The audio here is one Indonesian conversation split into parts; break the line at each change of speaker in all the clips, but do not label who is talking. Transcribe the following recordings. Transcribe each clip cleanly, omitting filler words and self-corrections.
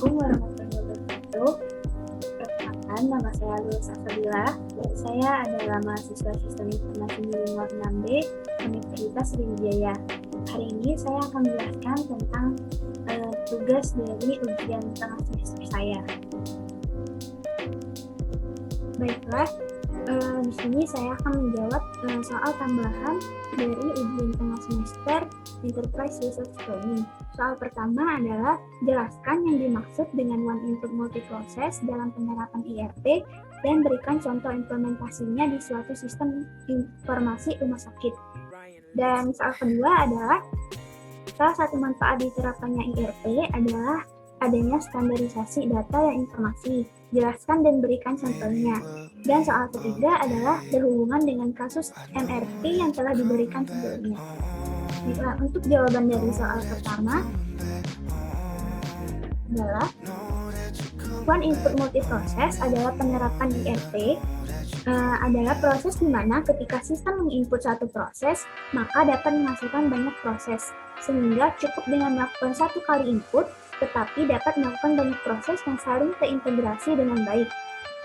Assalamualaikum warahmatullahi wabarakatuh. Perkenalkan, nama saya Lulus Afadila. Saya adalah mahasiswa Sistem Informasi Bilingual 6B Universitas Sriwijaya. Hari ini saya akan menjelaskan tentang tugas dari ujian tengah semester saya. Baiklah, di sini saya akan menjawab soal tambahan dari ujian tengah semester Enterprise Research Planning. Soal pertama adalah jelaskan yang dimaksud dengan One Input Multiprocess dalam penerapan IRP dan berikan contoh implementasinya di suatu sistem informasi rumah sakit. Dan soal kedua adalah salah satu manfaat diterapkannya IRP adalah adanya standarisasi data dan informasi. Jelaskan dan berikan contohnya. Dan soal ketiga adalah berhubungan dengan kasus MRT yang telah diberikan sebelumnya. Nah, untuk jawaban dari soal pertama adalah One Input Multiprocess adalah penerapan IRP adalah proses di mana ketika sistem menginput satu proses, maka dapat menghasilkan banyak proses, sehingga cukup dengan melakukan satu kali input, tetapi dapat melakukan banyak proses yang saling terintegrasi dengan baik.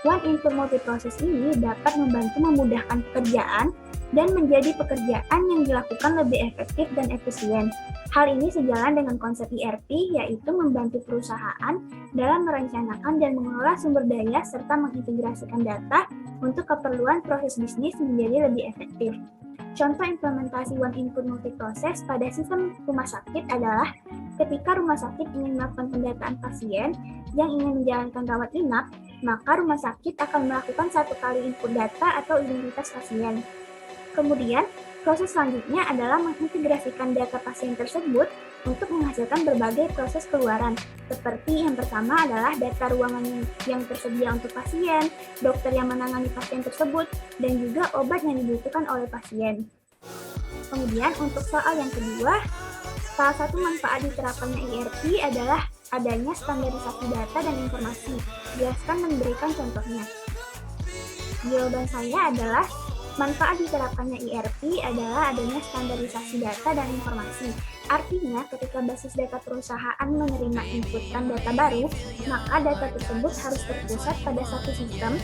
One Input Multiprocess ini dapat membantu memudahkan pekerjaan dan menjadi pekerjaan yang dilakukan lebih efektif dan efisien. Hal ini sejalan dengan konsep IRP, yaitu membantu perusahaan dalam merencanakan dan mengelola sumber daya serta mengintegrasikan data untuk keperluan proses bisnis menjadi lebih efektif. Contoh implementasi One Input Multiprocess pada sistem rumah sakit adalah ketika rumah sakit ingin melakukan pendataan pasien yang ingin menjalankan rawat inap, maka rumah sakit akan melakukan satu kali input data atau identitas pasien. Kemudian, proses selanjutnya adalah mengintegrasikan data pasien tersebut untuk menghasilkan berbagai proses keluaran. Seperti yang pertama adalah data ruangan yang tersedia untuk pasien, dokter yang menangani pasien tersebut, dan juga obat yang dibutuhkan oleh pasien. Kemudian, untuk soal yang kedua, salah satu manfaat diterapkannya IRP adalah adanya standarisasi data dan informasi. Jelaskan dan berikan contohnya. Jawaban saya adalah manfaat diterapkannya IRP adalah adanya standarisasi data dan informasi. Artinya, ketika basis data perusahaan menerima inputan data baru, maka data tersebut harus terpusat pada satu sistem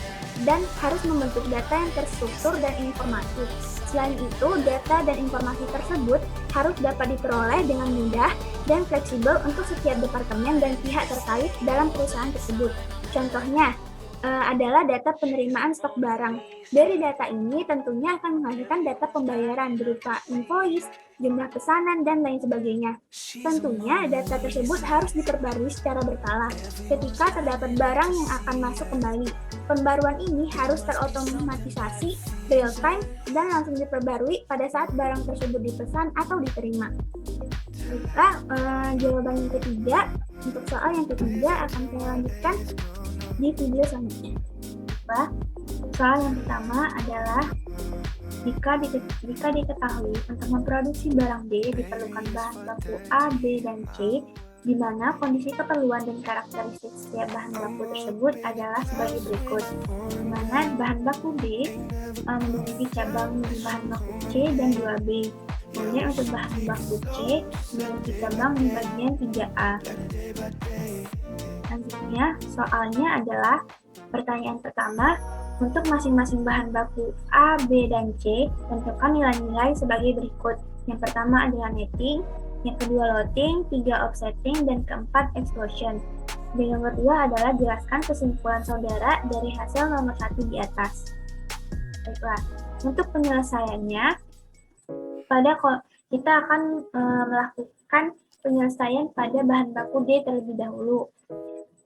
dan harus membentuk data yang terstruktur dan informatif. Selain itu, data dan informasi tersebut harus dapat diperoleh dengan mudah dan fleksibel untuk setiap departemen dan pihak terkait dalam perusahaan tersebut. Contohnya adalah data penerimaan stok barang. Dari data ini tentunya akan menghasilkan data pembayaran berupa invoice, jumlah pesanan, dan lain sebagainya. Tentunya data tersebut harus diperbarui secara berkala ketika terdapat barang yang akan masuk kembali. Pembaruan ini harus terotomatisasi, real time, dan langsung diperbarui pada saat barang tersebut dipesan atau diterima. Jawaban yang ketiga, untuk soal yang ketiga akan saya lanjutkan di video selanjutnya. Soal yang pertama adalah jika diketahui untuk memproduksi barang B diperlukan bahan baku A, B, dan C, di mana kondisi keperluan dan karakteristik setiap bahan baku tersebut adalah sebagai berikut. Di mana bahan baku B memiliki cabang di bahan baku C dan 2B. Kemudian untuk bahan baku C memiliki cabang di bagian 3A. Selanjutnya, soalnya adalah pertanyaan pertama, untuk masing-masing bahan baku A, B, dan C, tentukan nilai-nilai sebagai berikut. Yang pertama adalah netting, yang kedua loading, tiga offsetting, dan keempat explosion. Dan yang kedua adalah jelaskan kesimpulan saudara dari hasil nomor 1 di atas. Baiklah, untuk penyelesaiannya, kita akan melakukan penyelesaian pada bahan baku D terlebih dahulu.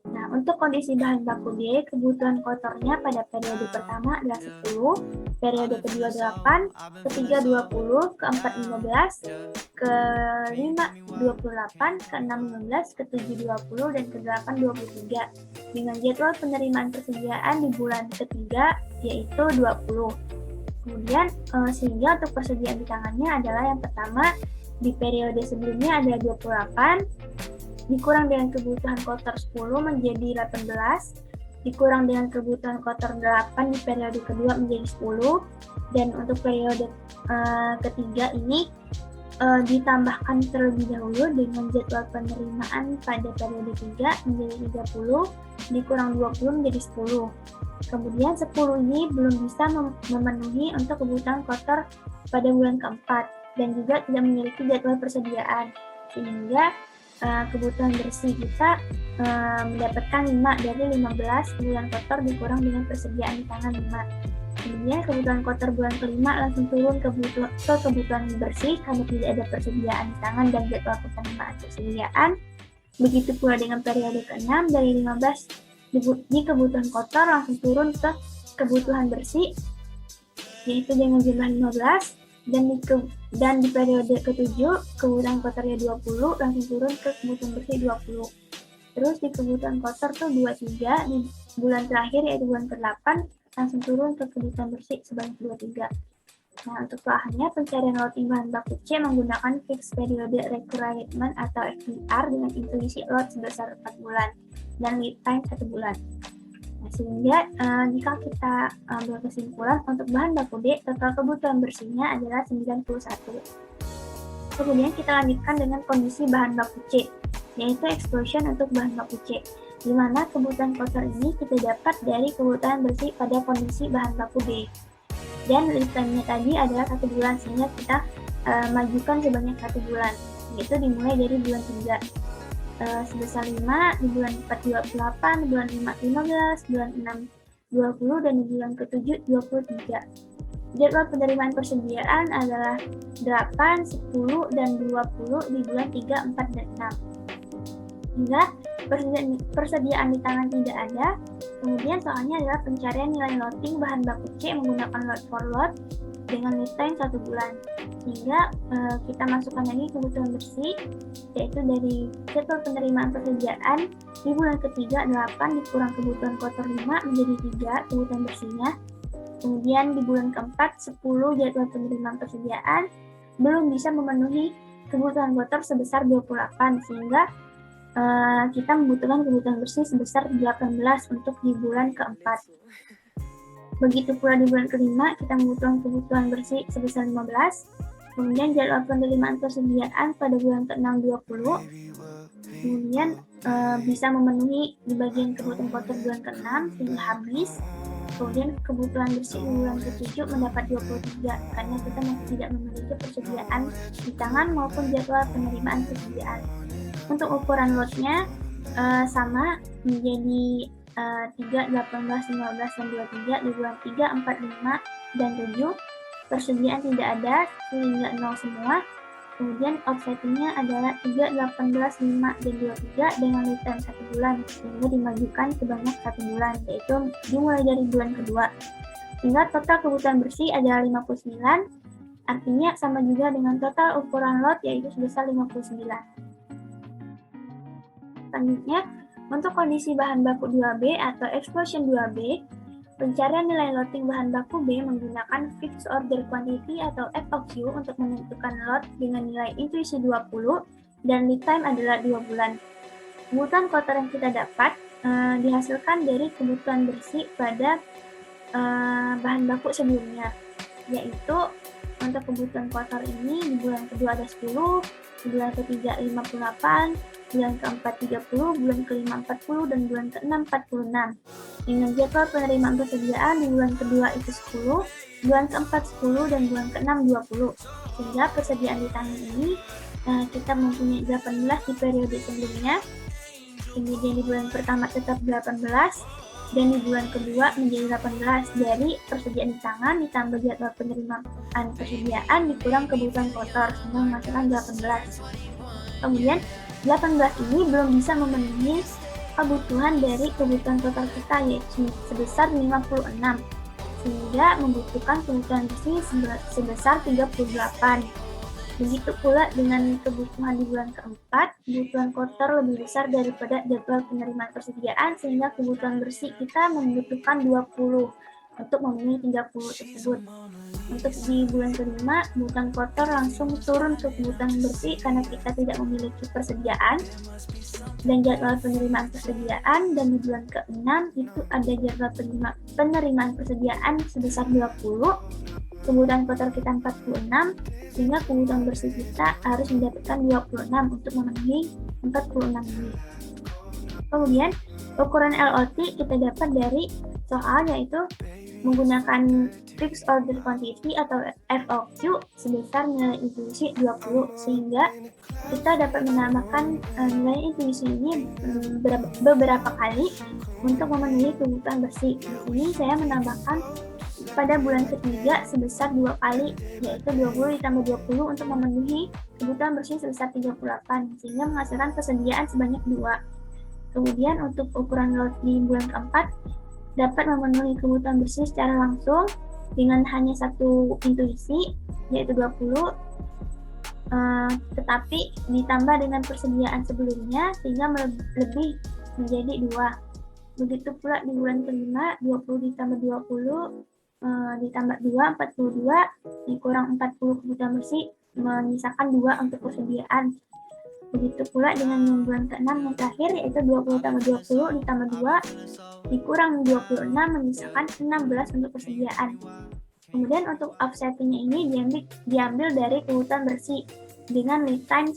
Nah, untuk kondisi bahan baku D, kebutuhan kotornya pada periode pertama adalah 10, periode kedua 8, ketiga 20, keempat 15, kelima 28, keenam 15, ketujuh 20, dan ke-8 23. Dengan jadwal penerimaan persediaan di bulan ketiga, yaitu 20. Kemudian, sehingga untuk persediaan di tangannya adalah yang pertama, di periode sebelumnya ada 28, dikurang dengan kebutuhan kotor 10 menjadi 18, dikurang dengan kebutuhan kotor 8 di periode kedua menjadi 10, dan untuk periode ketiga ini ditambahkan terlebih dahulu dengan jadwal penerimaan pada periode 3 menjadi 30, dikurang 20 menjadi 10. Kemudian 10 ini belum bisa memenuhi untuk kebutuhan kotor pada bulan keempat dan juga tidak memiliki jadwal persediaan, sehingga kebutuhan bersih kita mendapatkan 5 dari 15 kebutuhan kotor dikurang dengan persediaan di tangan 5. Kemudian kebutuhan kotor bulan kelima langsung turun ke kebutuhan bersih karena tidak ada persediaan di tangan dan jadwal penerimaan persediaan. Begitu pula dengan periode ke-6 dari 15 di kebutuhan kotor langsung turun ke kebutuhan bersih, yaitu dengan jumlah 15, dan di periode ke-7 kebutuhan kotornya 20 langsung turun ke kebutuhan bersih 20. Terus di kebutuhan kotor tuh 23 di bulan terakhir yaitu bulan ke-8 langsung turun ke kebutuhan bersih sebanyak 23. Nah, untuk bahannya pencarian loading bahan baku C menggunakan fixed period requirement atau FPR dengan intuisi load sebesar 4 bulan dan lead time 1 bulan. Nah, sehingga jika kita ambil kesimpulan untuk bahan baku D, total kebutuhan bersihnya adalah 91. Kemudian kita lanjutkan dengan kondisi bahan baku C, yaitu explosion untuk bahan baku C, di mana kebutuhan kotor ini kita dapat dari kebutuhan bersih pada kondisi bahan baku D. Dan lead time-nya tadi adalah 1 bulan, sehingga kita majukan sebanyak 1 bulan, yaitu dimulai dari bulan 3. Sebesar 5, di bulan 4 28, di bulan 5 15, bulan 6 20, dan di bulan ke-7 23. Jadwal penerimaan persediaan adalah 8, 10, dan 20 di bulan 3, 4, dan 6. Hingga persediaan di tangan tidak ada. Kemudian soalnya adalah pencarian nilai loading bahan baku C menggunakan load for load dengan lead time 1 bulan. Sehingga kita masukkan lagi kebutuhan bersih, yaitu dari jadwal penerimaan persediaan di bulan ketiga 8 dikurang kebutuhan kotor 5 menjadi 3 kebutuhan bersihnya. Kemudian di bulan keempat 10 jadwal penerimaan persediaan belum bisa memenuhi kebutuhan kotor sebesar 28, sehingga kita membutuhkan kebutuhan bersih sebesar 18 untuk di bulan keempat. Begitu pula di bulan kelima kita membutuhkan kebutuhan bersih sebesar 15. Kemudian jadwal penerimaan persediaan pada bulan ke-6 20. Kemudian bisa memenuhi di bagian kebutuhan kotor bulan ke-6 sehingga habis. Kemudian kebutuhan bersih di bulan ke-7 mendapat 23 karena kita masih tidak memiliki persediaan di tangan maupun jadwal penerimaan persediaan. Untuk ukuran lotnya sama menjadi 3, 18, 15, dan 23 di bulan 3, 4, 5, dan 7. Persediaan tidak ada sehingga 0 semua. Kemudian offsettingnya adalah 3, 18, 5, dan 23 dengan lead time 1 bulan sehingga dimajukan sebanyak 1 bulan, yaitu dimulai dari bulan kedua. Sehingga total kebutuhan bersih adalah 59, artinya sama juga dengan total ukuran lot yaitu sebesar 59. Selanjutnya, untuk kondisi bahan baku 2B atau explosion 2B, pencarian nilai loading bahan baku B menggunakan fixed order quantity atau FOQ untuk menentukan lot dengan nilai intuisi 20 dan lead time adalah 2 bulan. Kebutuhan kotor yang kita dapat dihasilkan dari kebutuhan bersih pada bahan baku sebelumnya, yaitu untuk kebutuhan kotor ini di bulan kedua ada 10, di bulan ketiga 58, bulan keempat 30, bulan kelima 40, dan bulan keenam 46. Dengan jadwal penerimaan persediaan di bulan kedua itu 10, bulan keempat 10, dan bulan keenam 20. Sehingga persediaan di tangan ini kita mempunyai 18 di periode sebelumnya. Kemudian di bulan pertama tetap 18, dan di bulan kedua menjadi 18 dari persediaan di tangan ditambah jadwal penerimaan persediaan dikurang kebutuhan kotor sehingga menghasilkan 18. Kemudian 18 ini belum bisa memenuhi kebutuhan dari kebutuhan total kita yaitu sebesar 56 sehingga membutuhkan kebutuhan bersih sebesar 38. Begitu pula dengan kebutuhan di bulan keempat, kebutuhan kotor lebih besar daripada jadwal penerimaan persediaan sehingga kebutuhan bersih kita membutuhkan 20 untuk memenuhi 30 tersebut. Untuk di bulan kelima, kebutuhan kotor langsung turun ke kebutuhan bersih karena kita tidak memiliki persediaan dan jadwal penerimaan persediaan, dan di bulan ke-6 itu ada jadwal penerimaan persediaan sebesar 20 kebutuhan kotor kita 46, sehingga kebutuhan bersih kita harus mendapatkan 26 untuk memenuhi 46 ini. Kemudian ukuran LOT kita dapat dari soal, yaitu menggunakan fixed order quantity atau FOQ sebesar nilai intuisi 20, sehingga kita dapat menambahkan nilai intuisi ini beberapa kali untuk memenuhi kebutuhan bersih. Di sini saya menambahkan pada bulan ketiga sebesar 2 kali, yaitu 20 ditambah 20 untuk memenuhi kebutuhan bersih sebesar 38, sehingga menghasilkan persediaan sebanyak 2. Kemudian untuk ukuran lot di bulan keempat dapat memenuhi kebutuhan bersih secara langsung dengan hanya satu intuisi, yaitu 20, tetapi ditambah dengan persediaan sebelumnya sehingga lebih menjadi 2. Begitu pula di bulan kelima, 20 ditambah 20 ditambah 2, 42, dikurang 40 kebutuhan bersih, menyisakan 2 untuk persediaan. Begitu pula dengan yang bulan ke-6 yang terakhir, yaitu 20 tambah 20 ditambah 2, dikurang 26, menyisakan 16 untuk persediaan. Kemudian untuk offsettingnya ini diambil dari kebutuhan bersih dengan lead time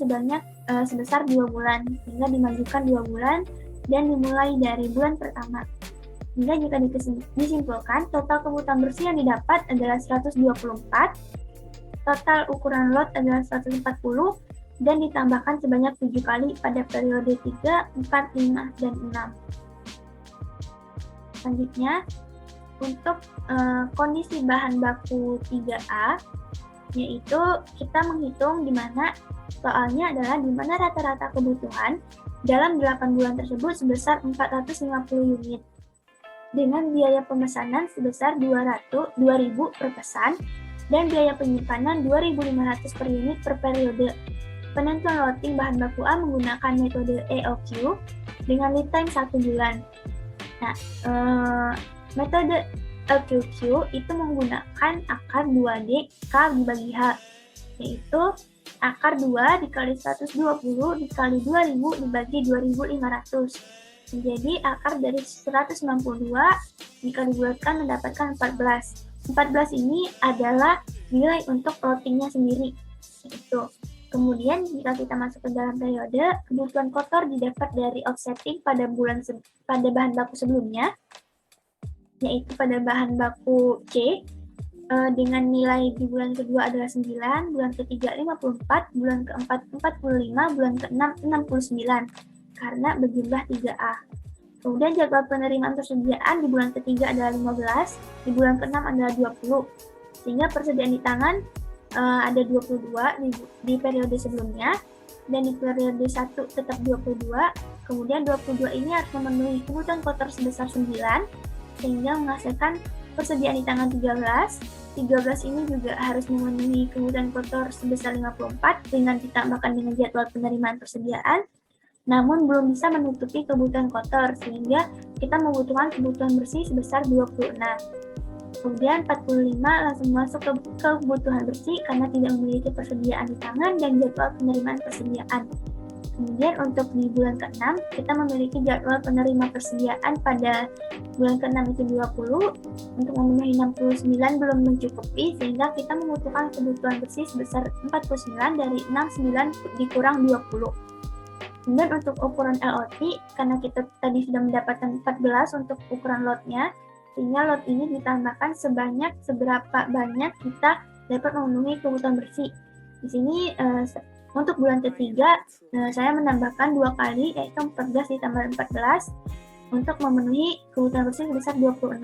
sebesar 2 bulan, sehingga dimajukan 2 bulan dan dimulai dari bulan pertama. Hingga jika disimpulkan, total kebutuhan bersih yang didapat adalah 124, total ukuran lot adalah 140, dan ditambahkan sebanyak 7 kali pada periode 3, 4, 5, dan 6. Selanjutnya, untuk kondisi bahan baku 3A, yaitu kita menghitung di mana soalnya adalah di mana rata-rata kebutuhan dalam 8 bulan tersebut sebesar 450 unit. Dengan biaya pemesanan sebesar 2.000 per pesan dan biaya penyimpanan 2.500 per unit per periode. Penentuan loading bahan baku A menggunakan metode EOQ dengan lead time 1 bulan. Nah, metode EOQ itu menggunakan akar 2D K dibagi H, yaitu akar 2 dikali 120 dikali 2000 dibagi 2500. Menjadi akar dari 192 jika dibulatkan mendapatkan 14. 14 ini adalah nilai untuk loadingnya sendiri. Kemudian jika kita masuk ke dalam periode, kebutuhan kotor didapat dari offsetting pada bahan baku sebelumnya, yaitu pada bahan baku C, dengan nilai di bulan kedua adalah 9, bulan ketiga 54, bulan keempat 45, bulan keenam 69. Karena berjumlah 3A. Kemudian jadwal penerimaan persediaan di bulan ketiga adalah 15, di bulan ke-6 adalah 20. Sehingga persediaan di tangan ada 22 di periode sebelumnya, dan di periode 1 tetap 22. Kemudian 22 ini harus memenuhi kebutuhan kotor sebesar 9, sehingga menghasilkan persediaan di tangan 13. 13 ini juga harus memenuhi kebutuhan kotor sebesar 54 dengan ditambahkan dengan jadwal penerimaan persediaan. Namun belum bisa menutupi kebutuhan kotor, sehingga kita membutuhkan kebutuhan bersih sebesar 26. Kemudian 45 langsung masuk ke kebutuhan bersih karena tidak memiliki persediaan di tangan dan jadwal penerimaan persediaan. Kemudian untuk di bulan ke-6, kita memiliki jadwal penerima persediaan pada bulan ke-6 itu 20, untuk memenuhi 69 belum mencukupi, sehingga kita membutuhkan kebutuhan bersih sebesar 49 dari 69 dikurang 20. Kemudian untuk ukuran LOT, karena kita tadi sudah mendapatkan 14 untuk ukuran lotnya, sehingga lot ini ditambahkan seberapa banyak kita dapat memenuhi kebutuhan bersih. Di sini untuk bulan ketiga, saya menambahkan 2 kali, yaitu 14 ditambah 14, untuk memenuhi kebutuhan bersih sebesar 26.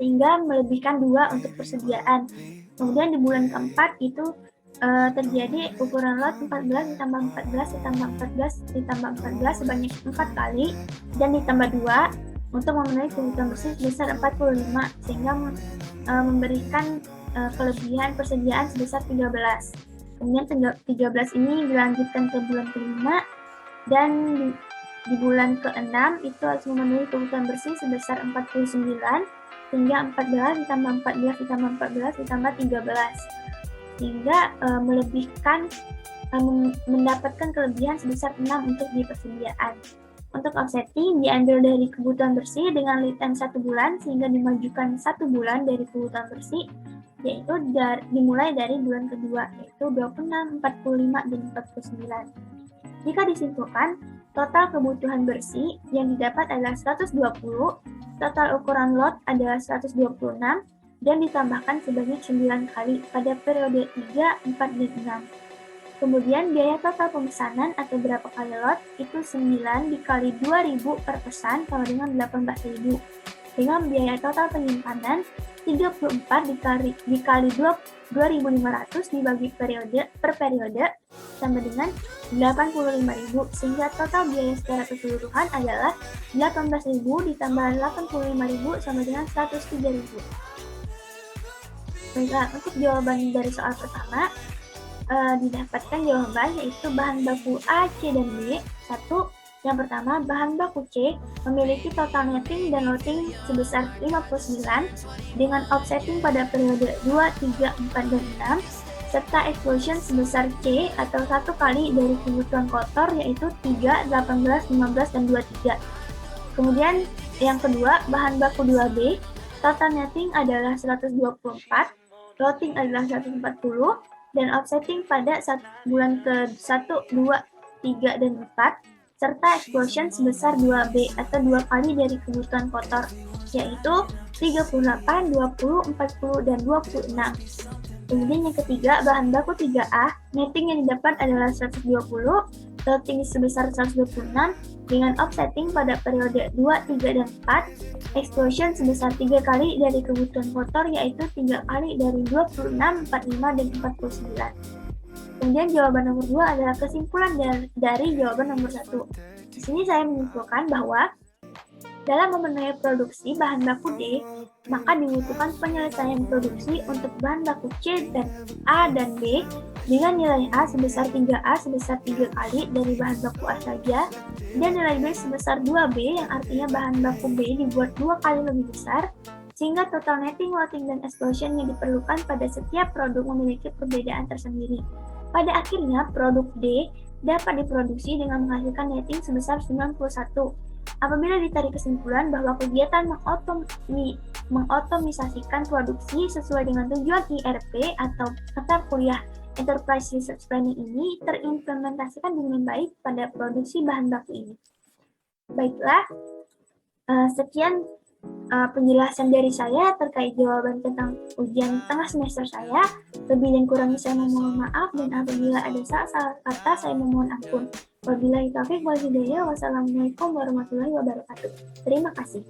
Sehingga melebihkan 2 untuk persediaan. Kemudian di bulan keempat itu terjadi ukuran lot 14 ditambah 14 ditambah 14 ditambah 14 sebanyak 4 kali dan ditambah 2 untuk memenuhi kebutuhan bersih sebesar 45, sehingga memberikan kelebihan persediaan sebesar 13. Kemudian 13 ini dilanjutkan ke bulan kelima, dan di bulan ke-6 itu harus memenuhi kebutuhan bersih sebesar 49, sehingga 14 ditambah 14 ditambah 14 ditambah 13. Sehingga mendapatkan kelebihan sebesar 6 untuk di persediaan. Untuk offsetting diambil dari kebutuhan bersih dengan lead time 1 bulan, sehingga dimajukan 1 bulan dari kebutuhan bersih, yaitu dimulai dari bulan kedua, yaitu 26, 45, dan 49. Jika disimpulkan, total kebutuhan bersih yang didapat adalah 120, total ukuran lot adalah 126, dan ditambahkan sebanyak 9 kali pada periode 3, 4, dan 6. Kemudian biaya total pemesanan atau berapa kali lot itu 9 dikali 2.000 per pesan sama dengan 18.000. Dengan biaya total penyimpanan 34 dikali 2.500 dibagi per periode sama dengan 85.000, sehingga total biaya secara keseluruhan adalah 18.000 ditambah 85.000 sama dengan 103.000. Baiklah, untuk jawaban dari soal pertama, didapatkan jawaban yaitu bahan baku A, C, dan B. 1. Yang pertama, bahan baku C memiliki total netting dan loading sebesar 59 dengan offsetting pada periode 2, 3, 4, dan 6, serta explosion sebesar C atau 1 kali dari kebutuhan kotor yaitu 3, 18, 15, dan 23. Kemudian yang kedua, bahan baku 2B, total netting adalah 124, loading adalah 140, dan offsetting pada bulan ke-1, 2, 3, dan 4, serta explosion sebesar 2B atau 2 kali dari kebutuhan kotor, yaitu 38, 20, 40, dan 26. Kemudian yang ketiga, bahan baku 3A, netting yang didapat adalah 120, loading sebesar 126, dengan offsetting pada periode 2, 3, dan 4, explosion sebesar 3 kali dari kebutuhan kotor yaitu 3 kali dari 26, 45, dan 49. Kemudian jawaban nomor 2 adalah kesimpulan dari jawaban nomor 1. Di sini saya menyimpulkan bahwa dalam memenuhi produksi bahan baku D, maka dibutuhkan penyelesaian produksi untuk bahan baku C dan A dan B dengan nilai A sebesar 3A sebesar 3 kali dari bahan baku A saja, dan nilai B sebesar 2B yang artinya bahan baku B dibuat 2 kali lebih besar, sehingga total netting, loading, dan explosion yang diperlukan pada setiap produk memiliki perbedaan tersendiri. Pada akhirnya, produk D dapat diproduksi dengan menghasilkan netting sebesar 91. Apabila ditarik kesimpulan bahwa kegiatan mengotomisasikan produksi sesuai dengan tujuan IRP atau mata kuliah Enterprise Research Planning ini terimplementasikan dengan baik pada produksi bahan baku ini. Baiklah, sekian penjelasan dari saya terkait jawaban tentang ujian tengah semester saya. Lebih dan kurangnya saya memohon maaf, dan apabila ada salah kata saya memohon ampun. Wabillahi taufiq wal hidayah. Wassalamualaikum warahmatullahi wabarakatuh. Terima kasih.